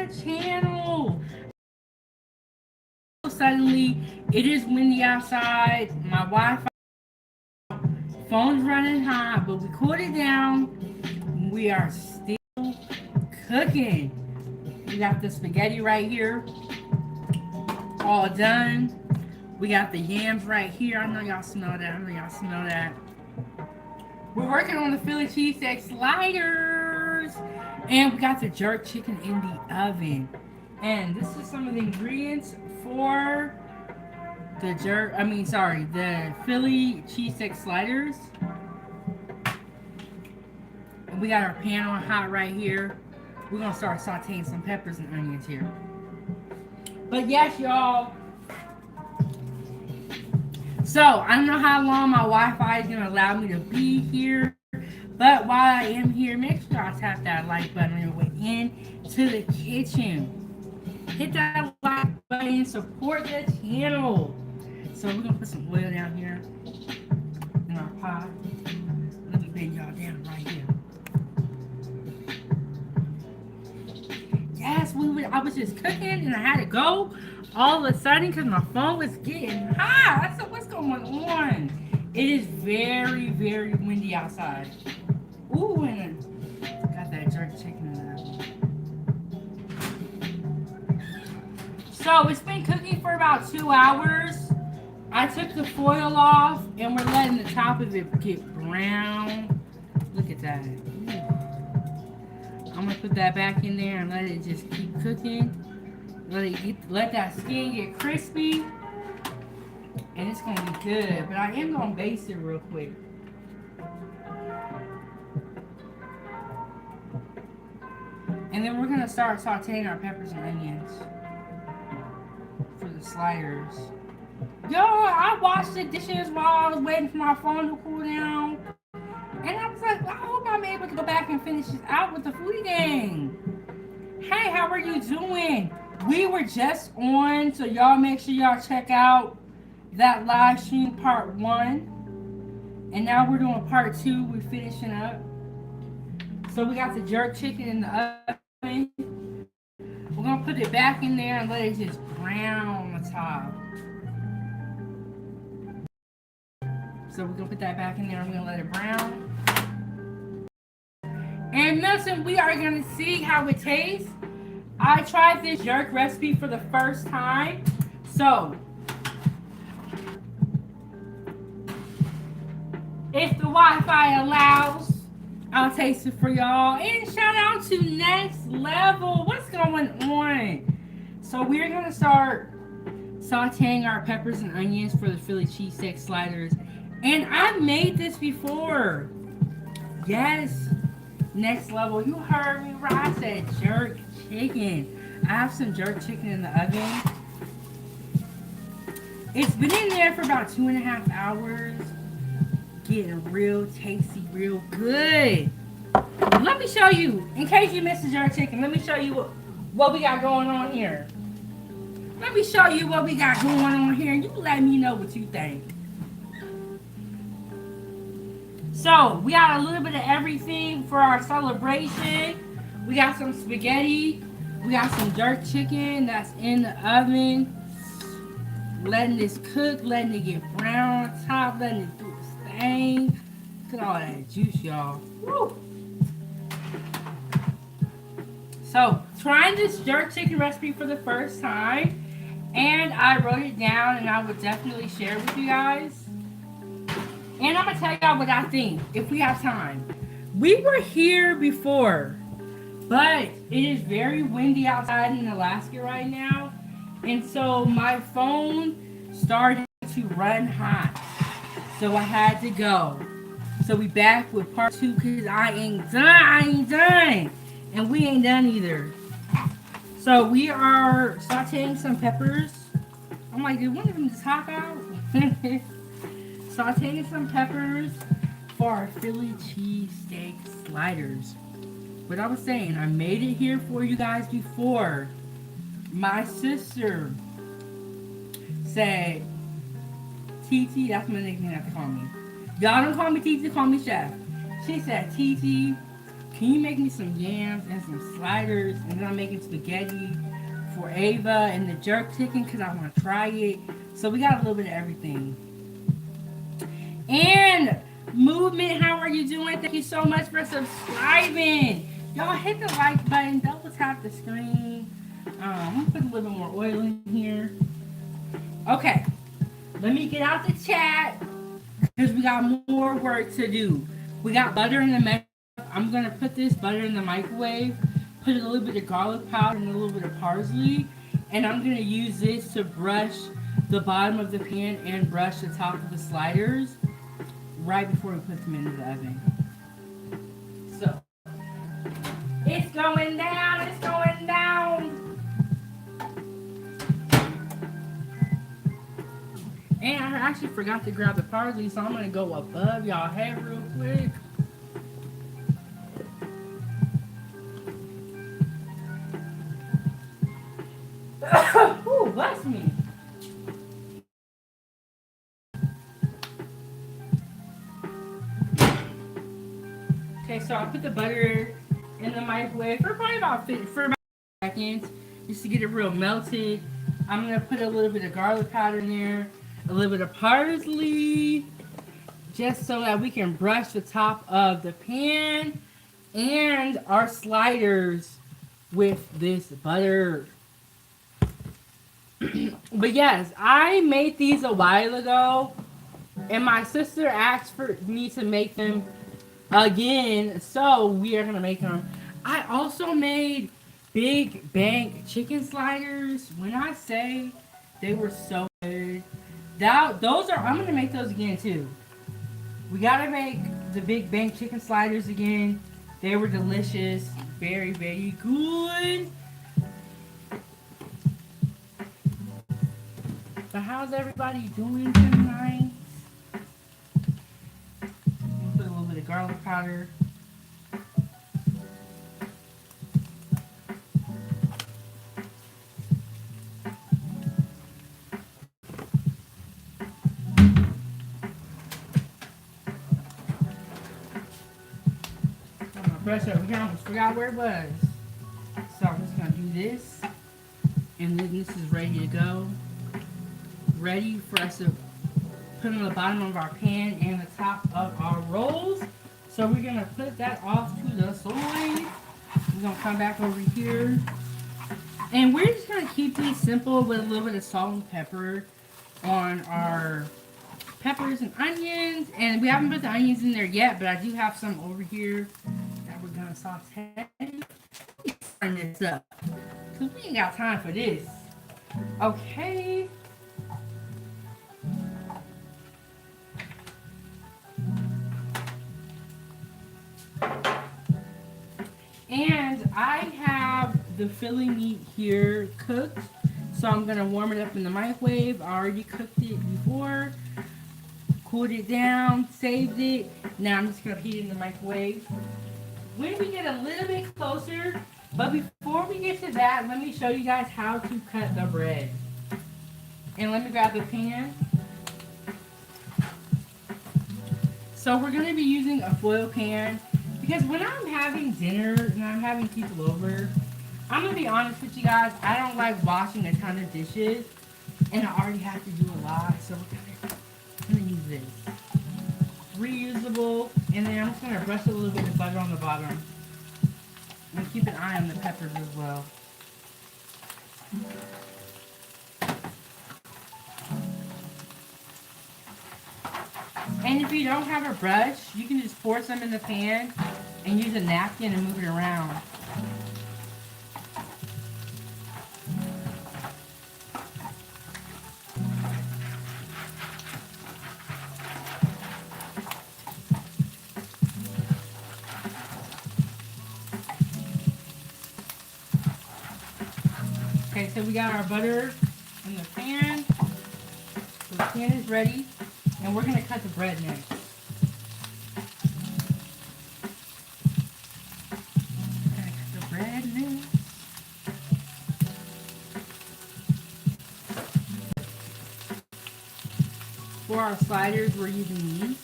the channel. Suddenly, it is windy outside. My Wi-Fi phone's running hot, but we cooled it down. We are still cooking. We got the spaghetti right here, all done. We got the yams right here. I know y'all smell that. We're working on the Philly cheesesteak sliders. And we got the jerk chicken in the oven. And this is some of the ingredients for the the Philly cheesesteak sliders. And we got our pan on hot right here. We're gonna start sauteing some peppers and onions here. But yes, y'all. So I don't know how long my Wi-Fi is gonna allow me to be here. But while I am here, make sure I tap that like button on your way in to the kitchen. Hit that like button, support the channel. So we're gonna put some oil down here in our pot. Let me bend y'all down right here. Yes, I was just cooking and I had to go all of a sudden because my phone was getting hot. I said, what's going on? It is very, very windy outside. Ooh, and got that jerk chicken in there. So it's been cooking for about 2 hours. I took the foil off and we're letting the top of it get brown. Look at that. I'm gonna put that back in there and let it just keep cooking. Let that skin get crispy. And it's gonna be good. But I am gonna baste it real quick. And then we're gonna start sauteing our peppers and onions for the sliders. Yo, I washed the dishes while I was waiting for my phone to cool down. And I was like, I hope I'm able to go back and finish this out with the foodie gang. Hey, how are you doing? We were just on, so y'all make sure y'all check out that live stream part 1. And now we're doing part 2. We're finishing up. So we got the jerk chicken in the oven. We're gonna put it back in there and let it just brown on the top. So we're gonna put that back in there and we're gonna let it brown. And listen, we are gonna see how it tastes. I tried this jerk recipe for the first time. So if the Wi-Fi allows, I'll taste it for y'all. And shout out to Next Level. What's going on? So we're gonna start sauteing our peppers and onions for the Philly cheesesteak sliders. And I've made this before. Yes, Next Level. You heard me right. I said jerk chicken. I have some jerk chicken in the oven. It's been in there for about 2.5 hours. Getting real tasty, real good. Let me show you, in case you missed the jerk chicken, let me show you what we got going on here. Let me show you what we got going on here, and you let me know what you think. So, we got a little bit of everything for our celebration. We got some spaghetti. We got some jerk chicken that's in the oven. Letting this cook, letting it get brown on top, letting it do its thing. Look at all that juice, y'all. Woo! So, trying this jerk chicken recipe for the first time. And I wrote it down and I would definitely share with you guys. And I'm going to tell y'all what I think, if we have time. We were here before, but it is very windy outside in Alaska right now. And so my phone started to run hot. So I had to go. So we back with part 2 because I ain't done. And we ain't done either. So we are sauteing some peppers. I'm like, did one of them just hop out? Sauteing some peppers for our Philly cheesesteak sliders. But I was saying, I made it here for you guys before. My sister said, TT, that's my nickname, have to call me. Y'all don't call me TT, call me Chef. She said, TT, can you make me some yams and some sliders? And then I'm making spaghetti for Ava and the jerk chicken because I want to try it. So we got a little bit of everything. And Movement, how are you doing? Thank you so much for subscribing. Y'all hit the like button, double tap the screen. I'm gonna put a little bit more oil in here. Okay, let me get out the chat because we got more work to do. We got butter in the microwave. I'm gonna put this butter in the microwave, put a little bit of garlic powder and a little bit of parsley, and I'm gonna use this to brush the bottom of the pan and brush the top of the sliders right before we put them into the oven. So, it's going down, it's going down. And I actually forgot to grab the parsley, so I'm going to go above y'all head real quick. Ooh, bless me. Okay, so I put the butter in the microwave for probably about 5 seconds just to get it real melted. I'm going to put a little bit of garlic powder in there, a little bit of parsley, just so that we can brush the top of the pan and our sliders with this butter. But yes, I made these a while ago, and my sister asked for me to make them again, so we are gonna make them. I also made Big Bang chicken sliders. When I say they were so good, those are, I'm gonna make those again too. We gotta make the Big Bang chicken sliders again. They were delicious, very, very good. So how's everybody doing tonight? Put a little bit of garlic powder. Brush up. We almost forgot where it was. So I'm just gonna do this, and then this is ready to go. Ready for us to put on the bottom of our pan and the top of our rolls. So we're gonna put that off to the side. We're gonna come back over here, and we're just gonna keep these simple with a little bit of salt and pepper on our peppers and onions. And we haven't put the onions in there yet, but I do have some over here. We're gonna saute. Turn this up, cause we ain't got time for this. Okay. And I have the Philly meat here cooked, so I'm gonna warm it up in the microwave. I already cooked it before, cooled it down, saved it. Now I'm just gonna heat it in the microwave. When we get a little bit closer, but before we get to that, let me show you guys how to cut the bread. And let me grab the pan. So we're going to be using a foil pan, because when I'm having dinner and I'm having people over, I'm going to be honest with you guys, I don't like washing a ton of dishes, and I already have to do a lot, so we're going to use this. Reusable, and then I'm just going to brush a little bit of butter on the bottom. And keep an eye on the peppers as well. And if you don't have a brush, you can just pour some in the pan and use a napkin and move it around. Okay, so we got our butter in the pan. So the pan is ready, and we're going to cut the bread next. Cut the bread next. For our sliders, we're using these.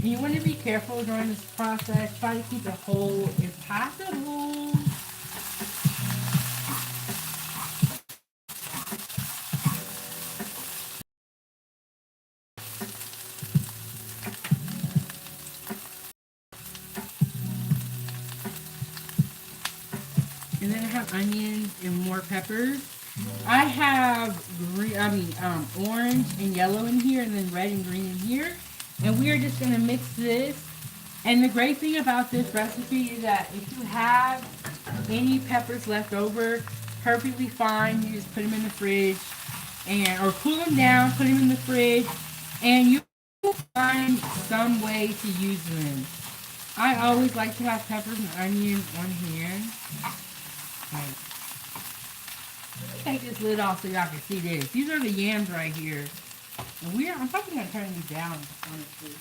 And you want to be careful during this process. Try to keep it whole if possible. And then I have onions and more peppers. I have orange and yellow in here, and then red and green in here. And we are just gonna mix this. And the great thing about this recipe is that if you have any peppers left over, perfectly fine. You just put them in the fridge, or cool them down, put them in the fridge, and you will find some way to use them. I always like to have peppers and onions on hand. Right. Take this lid off so y'all can see this. These are the yams right here. And I'm probably gonna turn these down, honestly.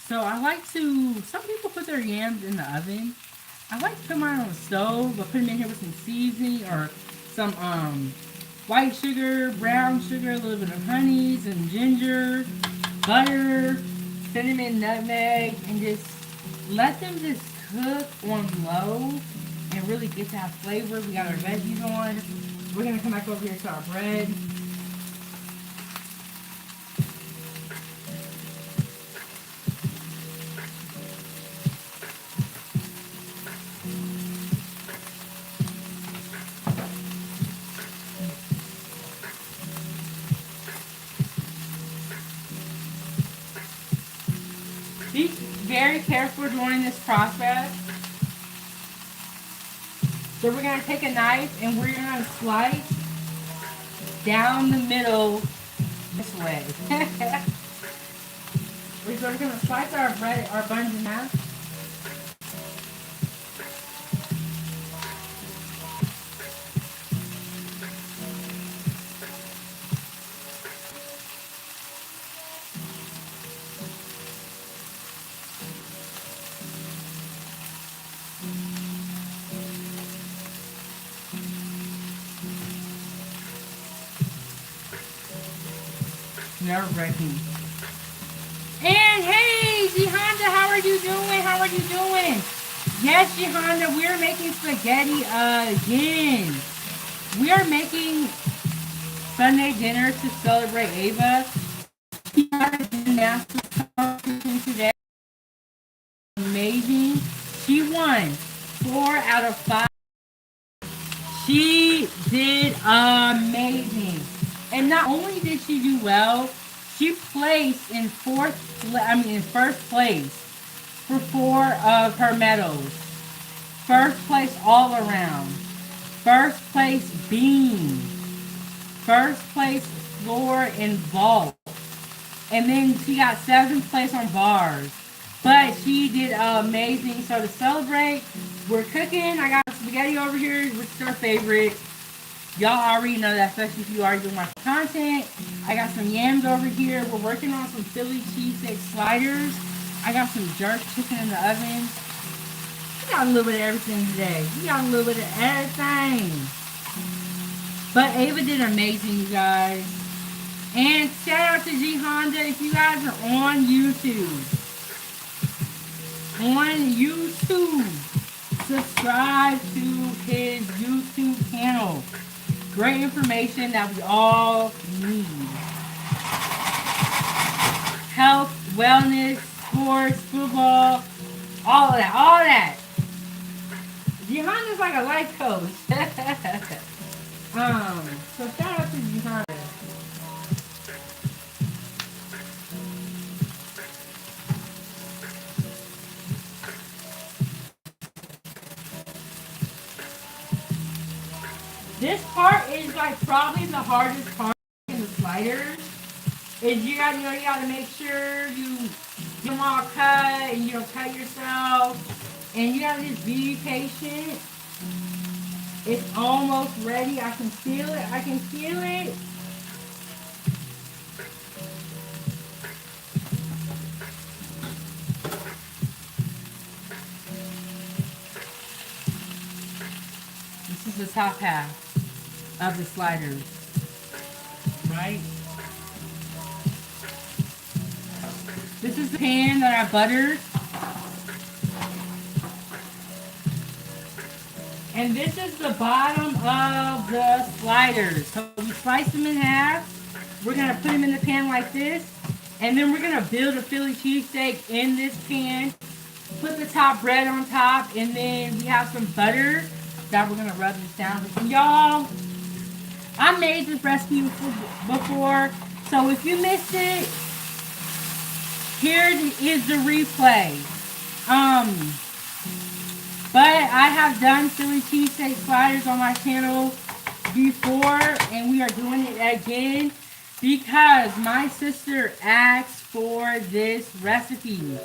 So I like to, some people put their yams in the oven. I like to put mine on the stove, but put them in here with some seasoning or some white sugar, brown sugar, a little bit of honey, some ginger, butter, cinnamon, nutmeg, and just let them just cook on low and really get that flavor. We got our veggies on. We're going to come back over here to our bread. Be very careful during this process. So we're going to take a knife and we're going to slice down the middle this way. We're going to slice our buns in half. Nerve-wracking. And hey, Jihanda, how are you doing? How are you doing? Yes, Jihanda, we're making spaghetti again. We are making Sunday dinner to celebrate Ava. She had a gymnastics competition today. Amazing. She won 4 out of 5. She did amazing. And not only did she do well, she placed in first place for 4 of her medals. First place all around. First place beam. First place floor and vault. And then she got 7th place on bars. But she did amazing. So to celebrate, we're cooking. I got spaghetti over here, which is our favorite. Y'all already know that, especially if you already do my content. I got some yams over here. We're working on some Philly cheesesteak sliders. I got some jerk chicken in the oven. We got a little bit of everything today. We got a little bit of everything. But Ava did amazing, you guys. And shout out to G Honda if you guys are on YouTube. Subscribe to his YouTube channel. Great information that we all need. Health, wellness, sports, football, all of that. Jihanna's like a life coach. So shout out to Jihanna. This part is like probably the hardest part in the sliders. Is you gotta make sure you get them all cut and you don't cut yourself. And you gotta just be patient. It's almost ready. I can feel it. This is the top half of the sliders right? This is the pan that I buttered. And this is the bottom of the sliders. So we slice them in half. We're going to put them in the pan like this. And then we're going to build a Philly cheesesteak in this pan. Put the top bread on top. And then we have some butter that we're going to rub this down with. And y'all, I made this recipe before. So if you missed it, here is the replay. But I have done Philly cheesesteak sliders on my channel before, and we are doing it again because my sister asked for this recipe.